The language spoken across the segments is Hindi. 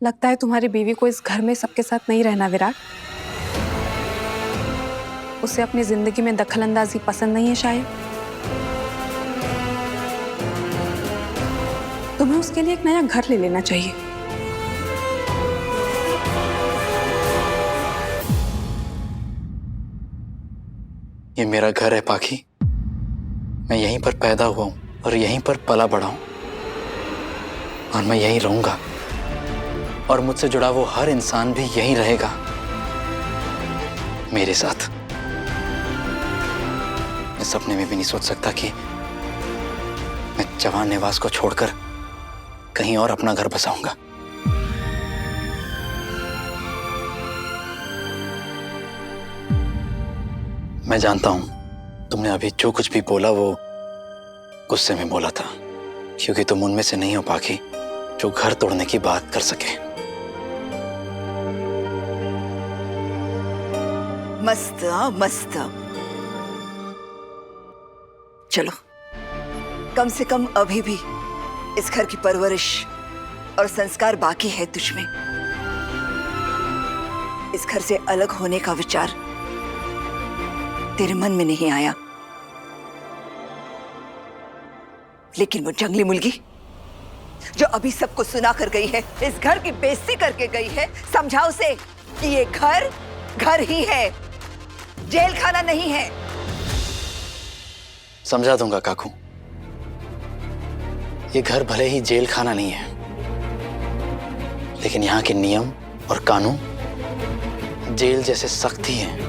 लगता है तुम्हारी बीवी को इस घर में सबके साथ नहीं रहना विराट। उसे अपनी जिंदगी में दखलंदाजी पसंद नहीं है शायद। तुम्हें उसके लिए एक नया घर ले लेना चाहिए। ये मेरा घर है पाखी। मैं यहीं पर पैदा हुआ हूं और यहीं पर पला बढ़ा हूं और मैं यहीं रहूंगा और मुझसे जुड़ा वो हर इंसान भी यहीं रहेगा मेरे साथ। मैं सपने में भी नहीं सोच सकता कि मैं जवान निवास को छोड़कर कहीं और अपना घर बसाऊंगा। मैं जानता हूं तुमने अभी जो कुछ भी बोला वो गुस्से में बोला था, क्योंकि तुम उनमें से नहीं हो पाखी जो घर तोड़ने की बात कर सके। मस्त मस्त। चलो, कम से कम अभी भी इस घर की परवरिश और संस्कार बाकी है तुझ में। इस घर से अलग होने का विचार तेरे मन में नहीं आया, लेकिन वो जंगली मुर्गी जो अभी सबको सुना कर गई है, इस घर की बेइज्जती करके गई है, समझाओ उसे कि ये घर घर ही है, जेल खाना नहीं है। समझा दूंगा काकू। ये घर भले ही जेल खाना नहीं है, लेकिन यहाँ के नियम और कानून जेल जैसे सख्त ही हैं।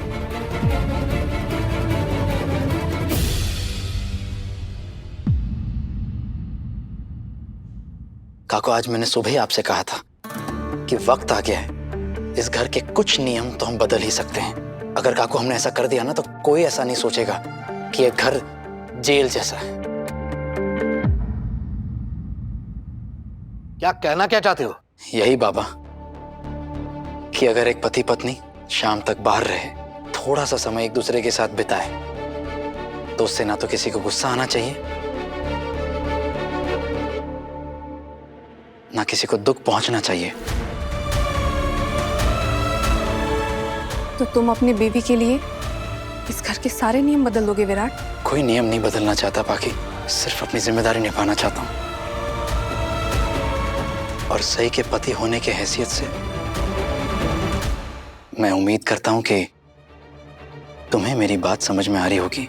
काकू, आज मैंने सुबह ही आपसे कहा था कि वक्त आ गया है। इस घर के कुछ नियम तो हम बदल ही सकते हैं। अगर काकू हमने ऐसा कर दिया ना, तो कोई ऐसा नहीं सोचेगा कि यह घर जेल जैसा है। क्या कहना क्या चाहते हो? यही बाबा कि अगर एक पति पत्नी शाम तक बाहर रहे, थोड़ा सा समय एक दूसरे के साथ बिताए, तो उससे ना तो किसी को गुस्सा आना चाहिए, ना किसी को दुख पहुंचना चाहिए। तो तुम अपनी बीवी के लिए इस घर के सारे नियम बदल दोगे विराट? कोई नियम नहीं बदलना चाहता पाखी, सिर्फ अपनी जिम्मेदारी निभाना चाहता हूं। और सही के पति होने की हैसियत से मैं उम्मीद करता हूं कि तुम्हें मेरी बात समझ में आ रही होगी।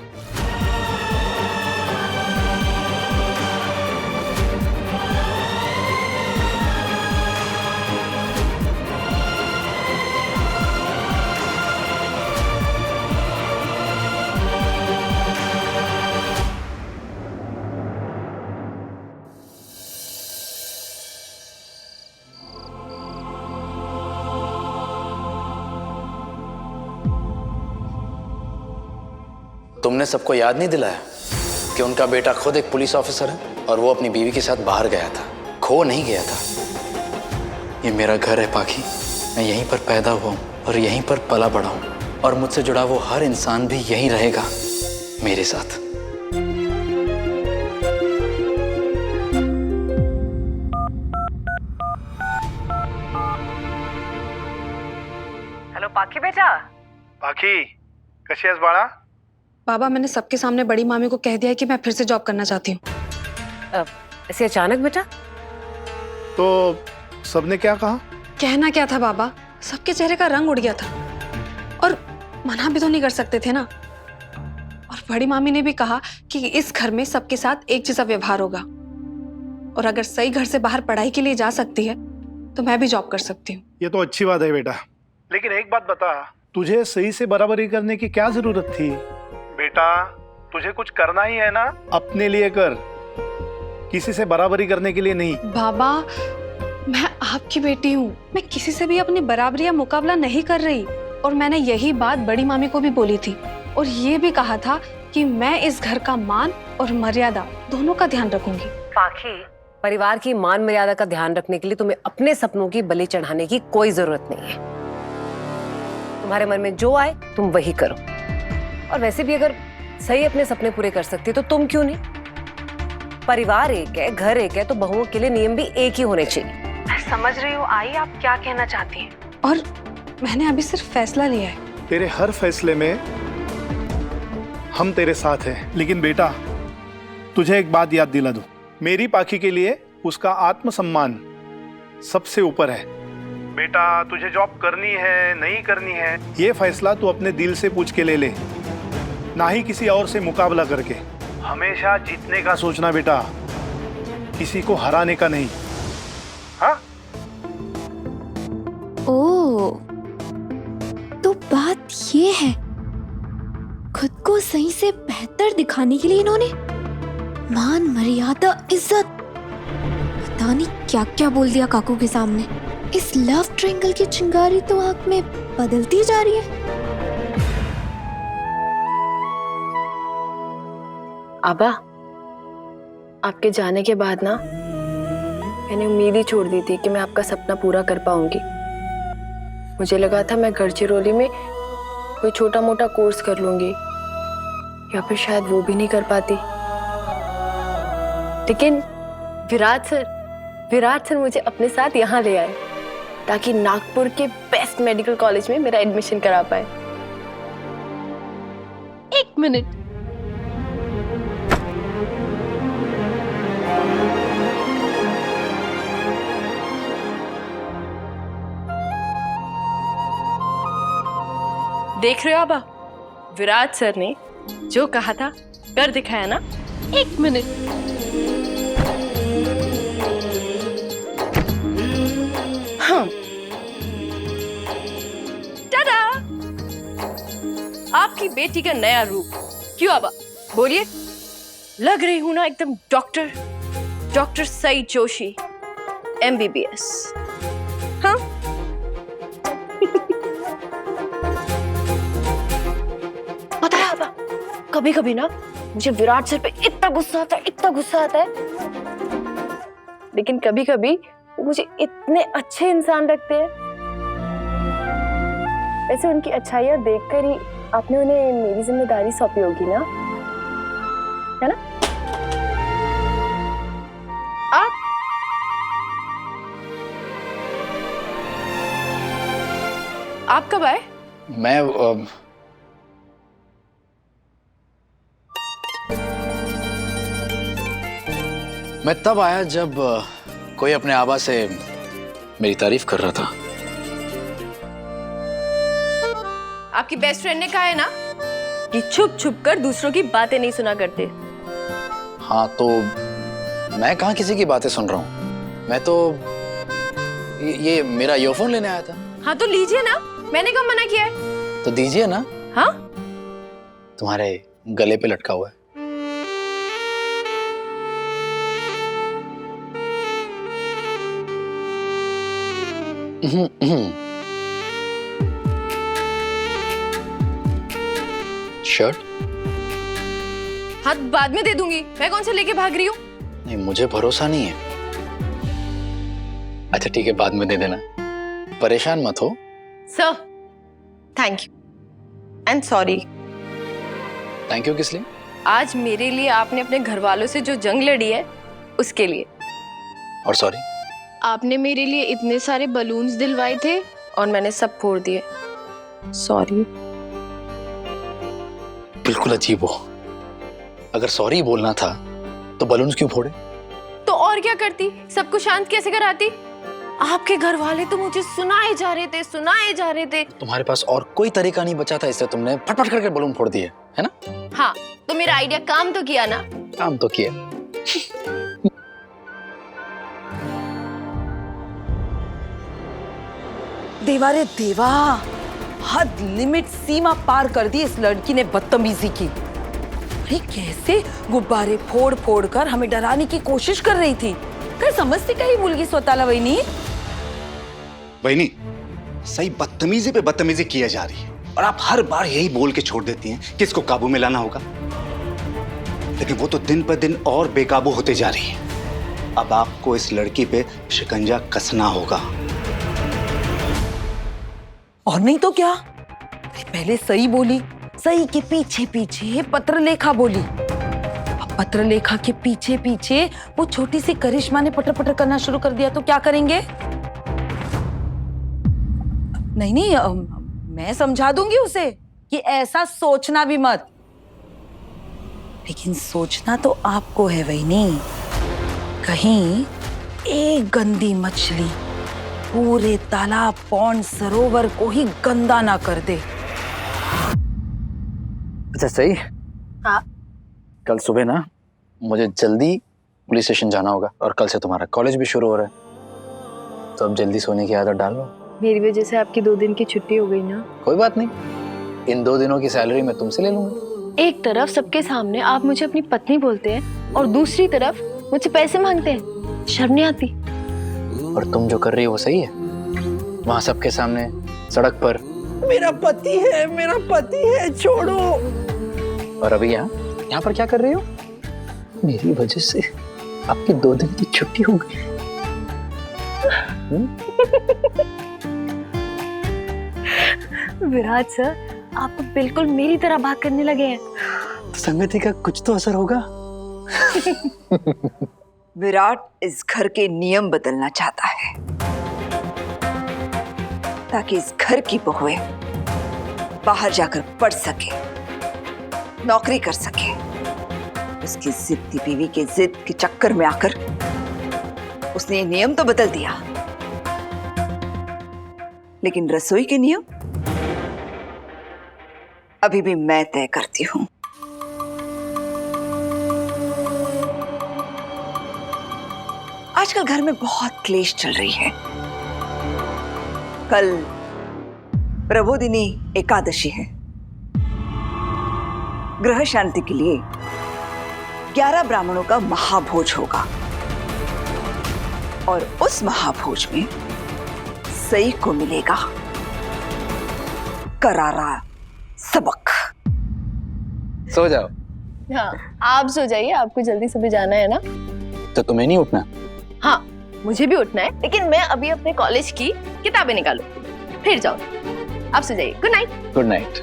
तुमने सबको याद नहीं दिलाया कि उनका बेटा खुद एक पुलिस ऑफिसर है और वो अपनी बीवी के साथ बाहर गया था, खो नहीं गया था। ये मेरा घर है पाखी। मैं यहीं पर पैदा हुआ हूं और यहीं पर पला बढ़ा हूं और मुझसे जुड़ा वो हर इंसान भी यहीं रहेगा मेरे साथ। हेलो पाखी बेटा। पाखी, कशी आहेस बाळा? बाबा, मैंने सबके सामने बड़ी मामी को कह दिया है कि मैं फिर से जॉब करना चाहती हूँ। ऐसे अचानक बेटा? तो सबने क्या कहा? कहना क्या था बाबा, सबके चेहरे का रंग उड़ गया था और मना भी तो नहीं कर सकते थे ना। और बड़ी मामी ने भी कहा कि इस घर में सबके साथ एक जैसा व्यवहार होगा और अगर सही घर से बाहर पढ़ाई के लिए जा सकती है तो मैं भी जॉब कर सकती हूँ। ये तो अच्छी बात है बेटा, लेकिन एक बात बता, तुझे सही से बराबरी करने की क्या जरूरत थी? बेटा, तुझे कुछ करना ही है ना, अपने लिए कर, किसी से बराबरी करने के लिए नहीं। बाबा, मैं आपकी बेटी हूँ, मैं किसी से भी अपनी बराबरी या मुकाबला नहीं कर रही। और मैंने यही बात बड़ी मामी को भी बोली थी और ये भी कहा था कि मैं इस घर का मान और मर्यादा दोनों का ध्यान रखूंगी। पाखी, परिवार की मान मर्यादा का ध्यान रखने के लिए तुम्हें अपने सपनों की बलि चढ़ाने की कोई जरूरत नहीं है। तुम्हारे मन में जो आए तुम वही करो। और वैसे भी अगर सही अपने सपने पूरे कर सकती तो तुम क्यों नहीं? परिवार एक है, घर एक है, तो बहुओं के लिए नियम भी एक ही होने चाहिए। समझ रही हूँ आई आप क्या कहना चाहती हैं, और मैंने अभी सिर्फ फैसला लिया है। तेरे हर फैसले में हम तेरे साथ हैं। लेकिन बेटा, तुझे एक बात याद दिला दूं, मेरी पाखी के लिए उसका आत्मसम्मान सबसे ऊपर है। बेटा, तुझे जॉब करनी है नहीं करनी है, ये फैसला तू अपने दिल से पूछ के ले ले, ना ही किसी और से मुकाबला करके। हमेशा जीतने का सोचना बेटा, किसी को हराने का नहीं। हाँ? ओह, तो बात ये है, खुद को सही से बेहतर दिखाने के लिए इन्होंने मान मर्यादा इज्जत पता नहीं क्या क्या बोल दिया काकू के सामने। इस लव ट्रायंगल की चिंगारी तो आंख में बदलती जा रही है। आबा, आपके जाने के बाद ना मैंने उम्मीद ही छोड़ दी थी कि मैं आपका सपना पूरा कर पाऊंगी। मुझे लगा था मैं गढ़चिरौली में कोई छोटा मोटा कोर्स कर लूंगी, या फिर शायद वो भी नहीं कर पाती। लेकिन विराट सर मुझे अपने साथ यहाँ ले आए ताकि नागपुर के बेस्ट मेडिकल कॉलेज में मेरा एडमिशन करा पाए। एक मिनट, देख रहे हो आबा, विराट सर ने जो कहा था कर दिखाया ना। एक मिनट, हाँ, टाडा, आपकी बेटी का नया रूप। क्यों आबा, बोलिए, लग रही हूं ना एकदम डॉक्टर सईद जोशी MBBS। हाँ पता है आबा, कभी कभी ना मुझे विराट सर पे इतना गुस्सा आता है, लेकिन कभी कभी वो मुझे इतने अच्छे इंसान लगते हैं। वैसे उनकी अच्छाइयाँ देखकर ही आपने उन्हें मेरी जिम्मेदारी सौंपी होगी ना, है ना? आप कब आए? मैं तब आया जब कोई अपने आबा से मेरी तारीफ कर रहा था। आपकी बेस्ट फ्रेंड ने कहा है ना कि छुप छुप कर दूसरों की बातें नहीं सुना करते। हाँ, तो मैं कहाँ किसी की बातें सुन रहा हूँ, मैं तो ये मेरा ईयरफोन लेने आया था। हाँ तो लीजिए ना, मैंने कब मना किया है? तो दीजिए ना। हाँ, तुम्हारे गले पे लटका हुआ है। शर्ट? हाथ बाद में दे दूंगी, मैं कौन से लेके भाग रही हूँ? नहीं, मुझे भरोसा नहीं है। अच्छा ठीक है, बाद में दे देना, परेशान मत हो। Sir, thank you and sorry. Thank you किस लिए? आज मेरे लिए आपने अपने घर वालों से जो जंग लड़ी है उसके लिए। और सॉरी? आपने मेरे लिए इतने सारे बलून्स दिलवाए थे और मैंने सब फोड़ दिए। सॉरी। बिल्कुल अजीब हो, अगर सॉरी बोलना था तो बलून्स क्यों फोड़े? तो और क्या करती, सबको शांत कैसे कराती? आपके घर वाले तो मुझे सुनाए जा रहे थे। तुम्हारे पास और कोई तरीका नहीं बचा था, इसलिए तुमने फटफट करके बलून फोड़ दिए, है ना? हाँ, तो मेरा आइडिया काम तो किया ना? काम तो किया। देवा रे देवा, हद लिमिट सीमा पार कर दी इस लड़की ने बदतमीजी की। अरे कैसे गुब्बारे फोड़ फोड़ कर हमें डराने की कोशिश कर रही थी। काय समजते का ही मुलगी स्वतःला वहिनी? वहिनी, सही बदतमीजी पे बदतमीजी किया जा रही है और आप हर बार यही बोल के छोड़ देती हैं कि इसको काबू में लाना होगा, लेकिन वो तो दिन पर दिन और बेकाबू होते जा रही है। अब आपको इस लड़की पे शिकंजा कसना होगा। और नहीं तो क्या, पहले सही बोली, सही के पीछे पीछे पत्रलेखा बोली। अब पत्रलेखा के पीछे पीछे वो छोटी सी करिश्मा ने पटर पटर करना शुरू कर दिया तो क्या करेंगे? नहीं नहीं, मैं समझा दूंगी उसे कि ऐसा सोचना भी मत। लेकिन सोचना तो आपको है वहीनी, कहीं एक गंदी मछली पूरे तालाब, पौंड, सरोवर को ही गंदा ना कर दे। अच्छा सही। हाँ। कल सुबह ना मुझे जल्दी पुलिस स्टेशन जाना होगा और कल से तुम्हारा कॉलेज भी शुरू हो रहा है, तो अब जल्दी सोने की आदत डाल लो। मेरी वजह से आपकी 2 दिन की छुट्टी हो गई ना। कोई बात नहीं, इन 2 दिनों की सैलरी मैं तुमसे ले लूंगा। एक तरफ सबके सामने आप मुझे अपनी पत्नी बोलते हैं और दूसरी तरफ मुझसे पैसे मांगते हैं, शर्म नहीं आती? और तुम जो कर रही हो वो सही है? वहां सबके सामने सड़क पर मेरा पति है, छोड़ो। और अभी यहाँ पर क्या कर रही हो? मेरी वजह से आपकी 2 दिन की छुट्टी हो गई। विराट सर, आप तो बिल्कुल मेरी तरह बात करने लगे हैं। तो संगति का कुछ तो असर होगा। विराट इस घर के नियम बदलना चाहता है ताकि इस घर की बहुएं बाहर जाकर पढ़ सके, नौकरी कर सके। उसकी जिद्दी बीवी के जिद के चक्कर में आकर उसने ये नियम तो बदल दिया, लेकिन रसोई के नियम अभी भी मैं तय करती हूं। आजकल घर में बहुत क्लेश चल रही है। कल प्रबोधिनी एकादशी है। ग्रह शांति के लिए 11 ब्राह्मणों का महाभोज होगा और उस महाभोज में सई को मिलेगा करारा सबक। सो जाओ। हाँ, आप सो जाइए, आपको जल्दी सुबह जाना है ना। तो तुम्हें नहीं उठना? हाँ, मुझे भी उठना है, लेकिन मैं अभी अपने कॉलेज की किताबें निकालू, फिर जाओ। आप सो जाइए। Good night. Good night.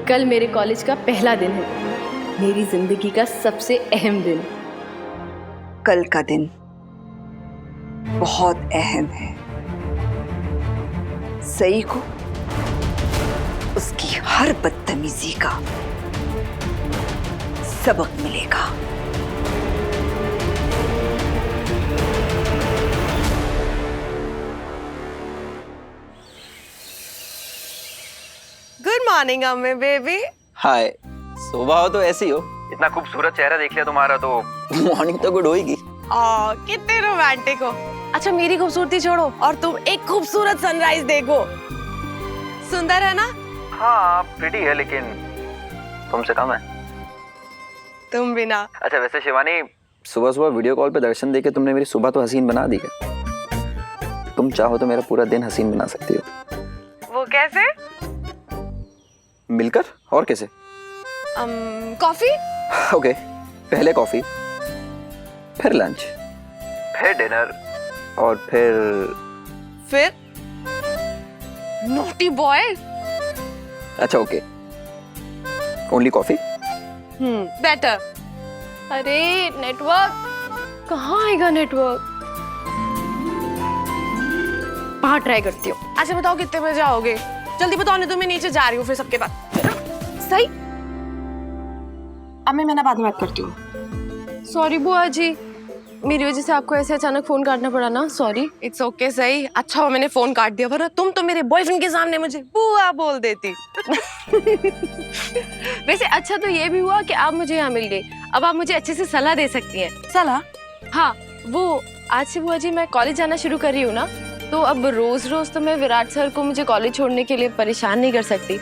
कल मेरे कॉलेज का पहला दिन है, मेरी जिंदगी का सबसे अहम दिन। कल का दिन बहुत अहम है। सई को उसकी हर बदतमीजी का सबक मिलेगा। गुड मॉर्निंग अम्मी बेबी। हाय, सुबह हो तो ऐसी हो। इतना खूबसूरत चेहरा देख लिया तुम्हारा तो मॉर्निंग तो गुड होगी। कितने रोमांटिक हो। अच्छा, मेरी खूबसूरती छोड़ो और तुम एक खूबसूरत सनराइज देखो। सुंदर है ना? हाँ, प्रिटी है, लेकिन तुमसे कम है। तुम भी ना। अच्छा वैसे शिवानी, सुबह सुबह वीडियो कॉल पे दर्शन देके तुमने मेरी सुबह तो हसीन बना दी है। तुम चाहो तो मेरा पूरा दिन हसीन बना सकती हो। वो कैसे? मिलकर? और कैसे? कॉफी? ओके, पहले कॉफी, फिर लंच, फिर डिनर, और फिर नोटी बॉय। अच्छा ओके, ओनली कॉफी। बेटर। अरे नेटवर्क कहाँ आएगा? नेटवर्क बाहर ट्राई करती हूँ। अच्छा बताओ कितने बजे आओगे? जल्दी बताओ, नहीं तो मैं नीचे जा रही हूँ फिर सबके पास। सही। अब मैं ना बाद में बात करती हूँ। सॉरी बुआ जी, मेरी वजह से आपको ऐसे अचानक फोन काटना पड़ा ना। सॉरी। इट्स ओके सही। अच्छा हुआ मैंने फोन काट दिया, वरना तुम तो मेरे बॉयफ्रेंड के सामने मुझे बुआ बोल देती। वैसे अच्छा तो ये भी हुआ कि आप मुझे यहाँ मिल गई। अब आप मुझे अच्छे से सलाह दे सकती हैं। सलाह? हाँ, वो आज से बुआ जी मैं कॉलेज जाना शुरू कर रही हूँ ना, तो अब रोज रोज तो मैं विराट सर को मुझे कॉलेज छोड़ने के लिए परेशान नहीं कर सकती।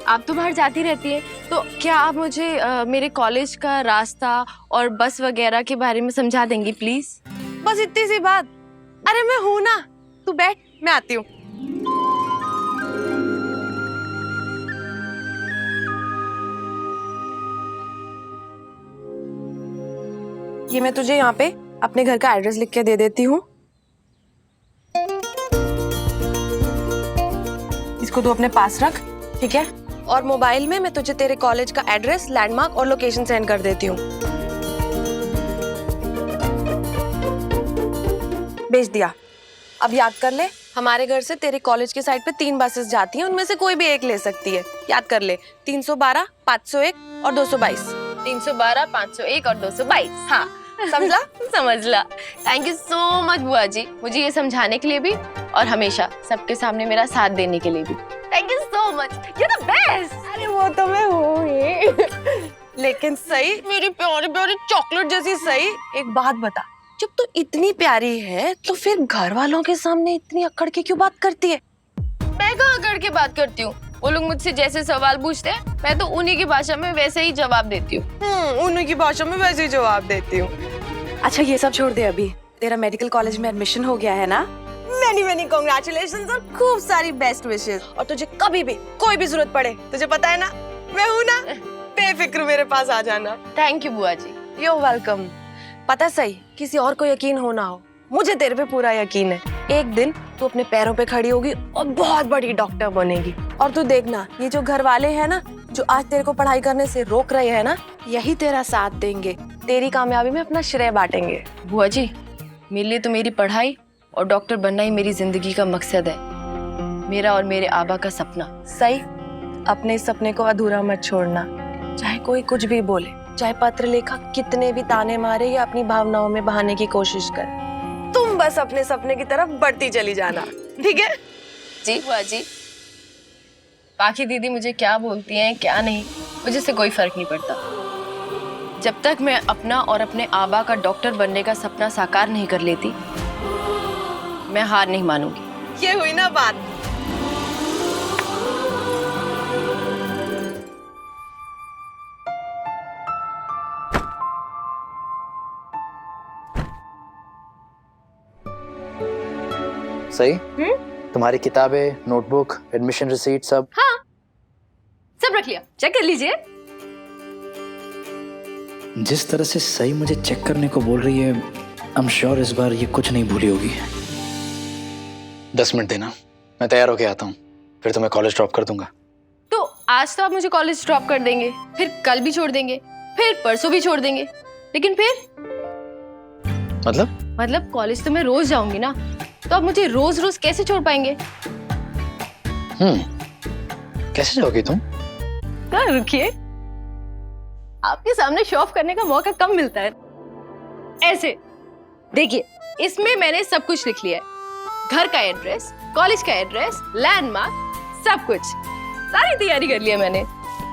आप तो बाहर जाती रहती हैं, तो क्या आप मुझे मेरे कॉलेज का रास्ता और बस वगैरह के बारे में समझा देंगी प्लीज? बस इतनी सी बात। अरे मैं हूं ना, तू बैठ, मैं आती हूँ। ये मैं तुझे यहाँ पे अपने घर का एड्रेस लिख के दे देती हूँ। इसको तू अपने पास रख, ठीक है? और मोबाइल में मैं तुझे तेरे कॉलेज का एड्रेस, लैंडमार्क और लोकेशन सेंड कर देती हूँ। भेज दिया। अब याद कर ले, हमारे घर से तेरे कॉलेज के साइड पे 3 बसेस जाती हैं, उनमें से कोई भी एक ले सकती है। याद कर ले, 312, 501 और 222। 312, 501 और 222। हाँ, समझला? समझ ला। थैंक यू सो मच बुआ जी, मुझे ये समझाने के लिए भी और हमेशा सबके सामने मेरा साथ देने के लिए भी। Thank you so much, you the best. अरे वो तो मैं हूँ ही। लेकिन सही, मेरी प्यारी प्यारी चॉकलेट जैसी सही, एक बात बता, जब तू इतनी प्यारी है तो फिर घर वालों के सामने इतनी अकड़ के क्यों बात करती है? मैं कहाँ करके बात करती हूँ? वो लोग मुझसे जैसे सवाल पूछते हैं मैं तो उन्हीं की भाषा में वैसे ही जवाब देती हूँ। उन्हीं की भाषा में वैसे ही जवाब देती हूँ। अच्छा ये सब छोड़ दे, अभी तेरा मेडिकल कॉलेज में एडमिशन हो गया है ना? मेनी मेनी कांग्रेचुलेशंस और खूब सारी बेस्ट विशेस। और तुझे कभी भी कोई भी जरूरत पड़े, तुझे पता है ना मैं हूँ ना, बेफिक्र मेरे पास आ जाना। थैंक यू बुआ जी। You welcome. पता सही, किसी और को यकीन हो ना हो, मुझे तेरे पे पूरा यकीन है। एक दिन तू अपने पैरों पे खड़ी होगी और बहुत बड़ी डॉक्टर बनेगी। और तू देखना, ये जो घर वाले हैं ना, जो आज तेरे को पढ़ाई करने से रोक रहे हैं ना, यही तेरा साथ देंगे, तेरी कामयाबी में अपना श्रेय बांटेंगे। बुआ जी, मेरे लिए तो मेरी पढ़ाई और डॉक्टर बनना ही मेरी जिंदगी का मकसद है, मेरा और मेरे आबा का सपना। सही, अपने इस सपने को अधूरा मत छोड़ना, चाहे कोई कुछ भी बोले, चाहे पत्र लेखक कितने भी ताने मारे या अपनी भावनाओं में बहाने की कोशिश करे, तुम बस अपने सपने की तरफ बढ़ती चली जाना, ठीक है? जी बुआ जी। बाकी दीदी मुझे क्या बोलती हैं क्या नहीं, मुझे से कोई फर्क नहीं पड़ता। जब तक मैं अपना और अपने आबा का डॉक्टर बनने का सपना साकार नहीं कर लेती, मैं हार नहीं मानूंगी। ये हुई ना बात। सही? तुम्हारी किताबें, नोटबुक, एडमिशन रिसीट सब? हाँ, सब रख लिया, चेक कर लीजिए। जिस तरह से सही मुझे चेक करने को बोल रही है, आई एम श्योर इस बार ये कुछ नहीं भूली होगी। 10 मिनट देना, मैं तैयार होके आता हूँ, फिर तुम्हें कॉलेज ड्रॉप कर दूंगा। तो आज तो आप मुझे कॉलेज ड्रॉप कर देंगे, फिर कल भी छोड़ देंगे, फिर परसों भी छोड़ देंगे, लेकिन फिर मतलब कॉलेज तो मैं रोज जाऊंगी ना, तो आप मुझे रोज रोज कैसे छोड़ पाएंगे? कैसे जाओगी तुम? रुकिए, आपके सामने शो ऑफ करने का मौका कम मिलता है। ऐसे देखिए, इसमें मैंने सब कुछ लिख लिया है, घर का एड्रेस, कॉलेज का एड्रेस, लैंडमार्क, सब कुछ, सारी तैयारी कर लिया मैंने।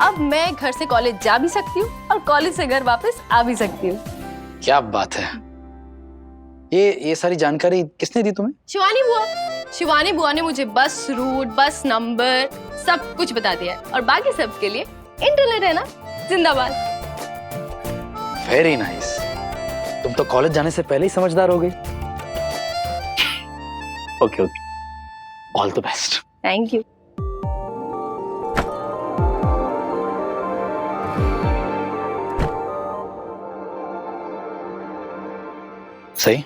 अब मैं घर से कॉलेज जा भी सकती हूँ और कॉलेज से घर वापस आ भी सकती हूँ। क्या बात है, ये सारी जानकारी किसने दी तुम्हें? शिवानी बुआ ने मुझे बस रूट, बस नंबर सब कुछ बता दिया है, और बाकी सब के लिए इंटरनेट है ना, जिंदाबाद। वेरी नाइस, तुम तो कॉलेज जाने से पहले ही समझदार हो गई। Okay, all the best. Thank you. सही?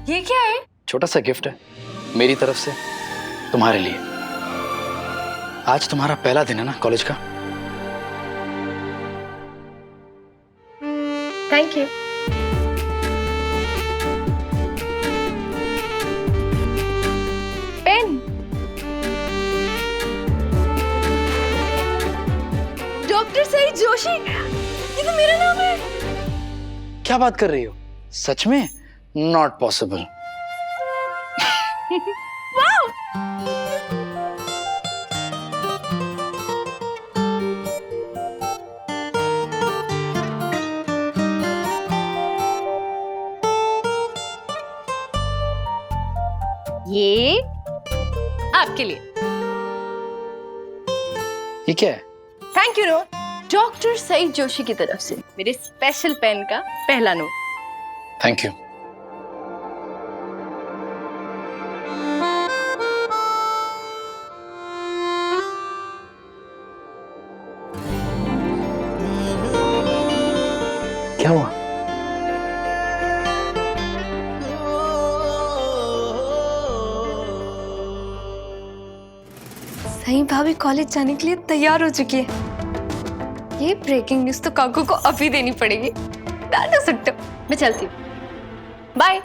ये क्या है? छोटा सा गिफ्ट है मेरी तरफ से तुम्हारे लिए। आज तुम्हारा पहला दिन है ना कॉलेज का। Thank you. पेन, डॉक्टर सही जोशी, ये तो मेरा नाम है। क्या बात कर रही हो, सच में? Not possible. ये आपके लिए। ये क्या है? Thank you note, doctor Saeed Joshi की तरफ से मेरे स्पेशल पेन का पहला नोट। Thank you. क्या हुआ? सही भाभी कॉलेज जाने के लिए तैयार हो चुकी है। ये ब्रेकिंग न्यूज तो काकू को अभी देनी पड़ेगी। डाल सकते हो। मैं चलती हूँ। Bye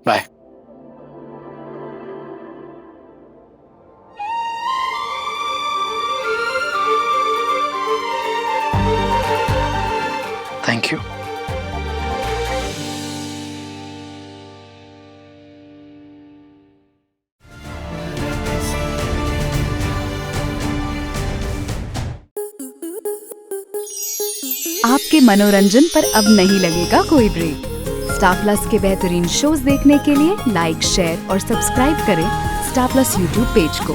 bye. Thank you. आपके मनोरंजन पर अब नहीं लगेगा कोई ब्रेक। स्टार प्लस के बेहतरीन शोज देखने के लिए लाइक, शेयर और सब्सक्राइब करें स्टार प्लस यूट्यूब पेज को।